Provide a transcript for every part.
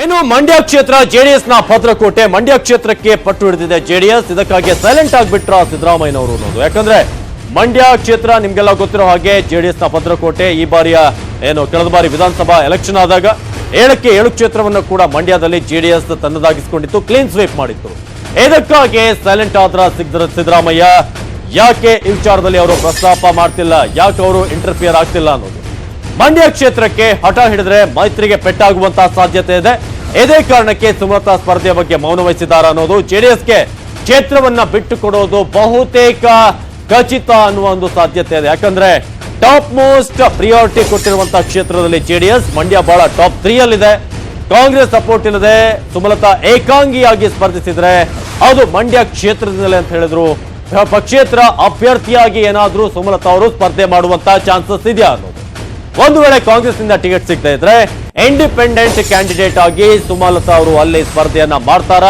ಇನ್ನು ಮಂಡ್ಯ ಕ್ಷೇತ್ರ ಜೆಡಿಎಸ್ ನ ಭದ್ರಕೋಟೆ. ಮಂಡ್ಯ ಕ್ಷೇತ್ರಕ್ಕೆ ಪಟ್ಟು ಹಿಡಿದಿದೆ ಜೆಡಿಎಸ್. ಇದಕ್ಕಾಗಿ ಸೈಲೆಂಟ್ ಆಗಿಬಿಟ್ರ ಸಿದ್ದರಾಮಯ್ಯನವರು ಅನ್ನೋದು. ಯಾಕಂದ್ರೆ ಮಂಡ್ಯ ಕ್ಷೇತ್ರ ನಿಮ್ಗೆಲ್ಲ ಗೊತ್ತಿರೋ ಹಾಗೆ ಜೆಡಿಎಸ್ ನ ಭದ್ರಕೋಟೆ. ಈ ಬಾರಿಯ ಕಳೆದ ಬಾರಿ ವಿಧಾನಸಭಾ ಎಲೆಕ್ಷನ್ ಆದಾಗ 7 ಕ್ಷೇತ್ರವನ್ನು ಕೂಡ ಮಂಡ್ಯದಲ್ಲಿ ಜೆಡಿಎಸ್ ತನ್ನದಾಗಿಸಿಕೊಂಡಿತ್ತು, ಕ್ಲೀನ್ ಸ್ವೀಪ್ ಮಾಡಿತ್ತು. ಇದಕ್ಕಾಗಿ ಸೈಲೆಂಟ್ ಆದ್ರ ಸಿದ್ದರಾಮಯ್ಯ. ಯಾಕೆ ಈ ವಿಚಾರದಲ್ಲಿ ಅವರು ಪ್ರಸ್ತಾಪ ಮಾಡ್ತಿಲ್ಲ, ಯಾಕೆ ಅವರು ಇಂಟರ್ಫಿಯರ್ ಆಗ್ತಿಲ್ಲ ಅನ್ನೋದು. ಮಂಡ್ಯ ಕ್ಷೇತ್ರಕ್ಕೆ ಹಠ ಹಿಡಿದ್ರೆ ಮೈತ್ರಿಗೆ ಪೆಟ್ಟಾಗುವಂತಹ ಸಾಧ್ಯತೆ ಇದೆ. ಇದೇ ಕಾರಣಕ್ಕೆ ಸುಮಲತಾ ಸ್ಪರ್ಧೆಯ ಬಗ್ಗೆ ಮೌನ ವಹಿಸಿದ್ದಾರೆ ಅನ್ನೋದು. ಜೆಡಿಎಸ್ಗೆ ಕ್ಷೇತ್ರವನ್ನ ಬಿಟ್ಟು ಕೊಡೋದು ಬಹುತೇಕ ಖಚಿತ ಅನ್ನುವ ಒಂದು ಸಾಧ್ಯತೆ ಇದೆ. ಯಾಕಂದ್ರೆ ಟಾಪ್ ಮೋಸ್ಟ್ ಪ್ರಿಯಾರಿಟಿ ಕೊಟ್ಟಿರುವಂತಹ ಕ್ಷೇತ್ರದಲ್ಲಿ ಜೆಡಿಎಸ್. ಮಂಡ್ಯ ಬಹಳ ಟಾಪ್ 3 ಅಲ್ಲಿದೆ. ಕಾಂಗ್ರೆಸ್ ಸಪೋರ್ಟ್ ಇಲ್ಲದೆ ಸುಮಲತಾ ಏಕಾಂಗಿಯಾಗಿ ಸ್ಪರ್ಧಿಸಿದ್ರೆ ಅದು ಮಂಡ್ಯ ಕ್ಷೇತ್ರದಿಂದಲೇ ಅಂತ ಹೇಳಿದ್ರು. ಪಕ್ಷೇತರ ಅಭ್ಯರ್ಥಿಯಾಗಿ ಏನಾದ್ರೂ ಸುಮಲತಾ ಅವರು ಸ್ಪರ್ಧೆ ಮಾಡುವಂತಹ ಚಾನ್ಸಸ್ ಇದೆಯಾ ಅನ್ನೋದು. ಒಂದು ವೇಳೆ ಕಾಂಗ್ರೆಸ್ ನಿಂದ ಟಿಕೆಟ್ ಸಿಗದೇ ಇದ್ರೆ ಇಂಡಿಪೆಂಡೆಂಟ್ ಕ್ಯಾಂಡಿಡೇಟ್ ಆಗಿ ಸುಮಲತಾ ಅವರು ಅಲ್ಲಿ ಸ್ಪರ್ಧೆಯನ್ನ ಮಾಡ್ತಾರ.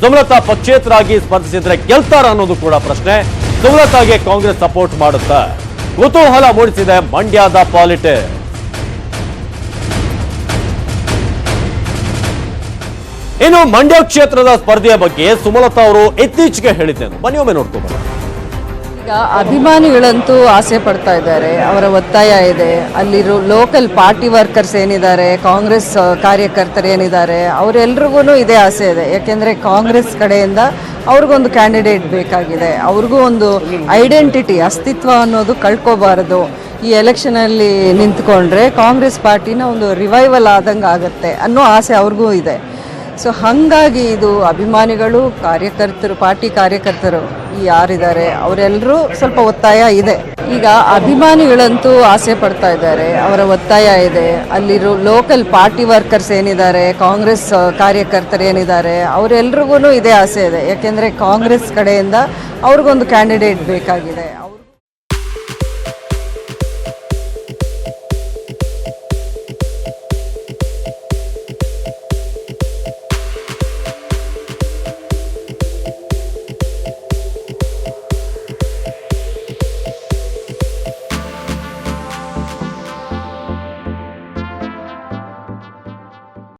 ಸುಮಲತಾ ಪಕ್ಷೇತರ ಆಗಿ ಸ್ಪರ್ಧಿಸಿದ್ರೆ ಗೆಲ್ತಾರ ಅನ್ನೋದು ಕೂಡ ಪ್ರಶ್ನೆ. ಸುಮಲತಾಗೆ ಕಾಂಗ್ರೆಸ್ ಸಪೋರ್ಟ್ ಮಾಡುತ್ತಾ ಕುತೂಹಲ ಮೂಡಿಸಿದೆ ಮಂಡ್ಯದ ಪಾಲಿಟಿಕ್ಸ್. ಇನ್ನು ಮಂಡ್ಯ ಕ್ಷೇತ್ರದ ಸ್ಪರ್ಧೆಯ ಬಗ್ಗೆ ಸುಮಲತಾ ಅವರು ಇತ್ತೀಚೆಗೆ ಹೇಳಿದ್ದೇನೆ, ಬನ್ನಿ ಒಮ್ಮೆ ನೋಡ್ಕೊಂಡು. ಈಗ ಅಭಿಮಾನಿಗಳಂತೂ ಆಸೆ ಪಡ್ತಾ ಇದ್ದಾರೆ, ಅವರ ಒತ್ತಾಯ ಇದೆ. ಅಲ್ಲಿರೋ ಲೋಕಲ್ ಪಾರ್ಟಿ ವರ್ಕರ್ಸ್ ಏನಿದ್ದಾರೆ, ಕಾಂಗ್ರೆಸ್ ಕಾರ್ಯಕರ್ತರು ಏನಿದ್ದಾರೆ, ಅವರೆಲ್ರಿಗೂ ಇದೇ ಆಸೆ ಇದೆ. ಯಾಕೆಂದರೆ ಕಾಂಗ್ರೆಸ್ ಕಡೆಯಿಂದ ಅವ್ರಿಗೊಂದು ಕ್ಯಾಂಡಿಡೇಟ್ ಬೇಕಾಗಿದೆ. ಅವ್ರಿಗೂ ಒಂದು ಐಡೆಂಟಿಟಿ, ಅಸ್ತಿತ್ವ ಅನ್ನೋದು ಕಳ್ಕೋಬಾರದು. ಈ ಎಲೆಕ್ಷನಲ್ಲಿ ನಿಂತ್ಕೊಂಡ್ರೆ ಕಾಂಗ್ರೆಸ್ ಪಾರ್ಟಿನ ಒಂದು ರಿವೈವಲ್ ಆದಂಗೆ ಆಗುತ್ತೆ ಅನ್ನೋ ಆಸೆ ಅವ್ರಿಗೂ ಇದೆ. ಸೊ ಹಾಗಾಗಿ ಇದು ಅಭಿಮಾನಿಗಳು, ಕಾರ್ಯಕರ್ತರು, ಪಾರ್ಟಿ ಕಾರ್ಯಕರ್ತರು ಯಾರಿದ್ದಾರೆ ಅವರೆಲ್ಲರೂ ಸ್ವಲ್ಪ ಒತ್ತಾಯ ಇದೆ. ಈಗ ಅಭಿಮಾನಿಗಳಂತೂ ಆಸೆ ಪಡ್ತಾ ಇದ್ದಾರೆ, ಅವರ ಒತ್ತಾಯ ಇದೆ. ಅಲ್ಲಿರೋ ಲೋಕಲ್ ಪಾರ್ಟಿ ವರ್ಕರ್ಸ್ ಏನಿದ್ದಾರೆ, ಕಾಂಗ್ರೆಸ್ ಕಾರ್ಯಕರ್ತರು ಏನಿದ್ದಾರೆ, ಅವರೆಲ್ರಿಗೂ ಇದೇ ಆಸೆ ಇದೆ. ಯಾಕೆಂದರೆ ಕಾಂಗ್ರೆಸ್ ಕಡೆಯಿಂದ ಅವ್ರಿಗೊಂದು ಕ್ಯಾಂಡಿಡೇಟ್ ಬೇಕಾಗಿದೆ.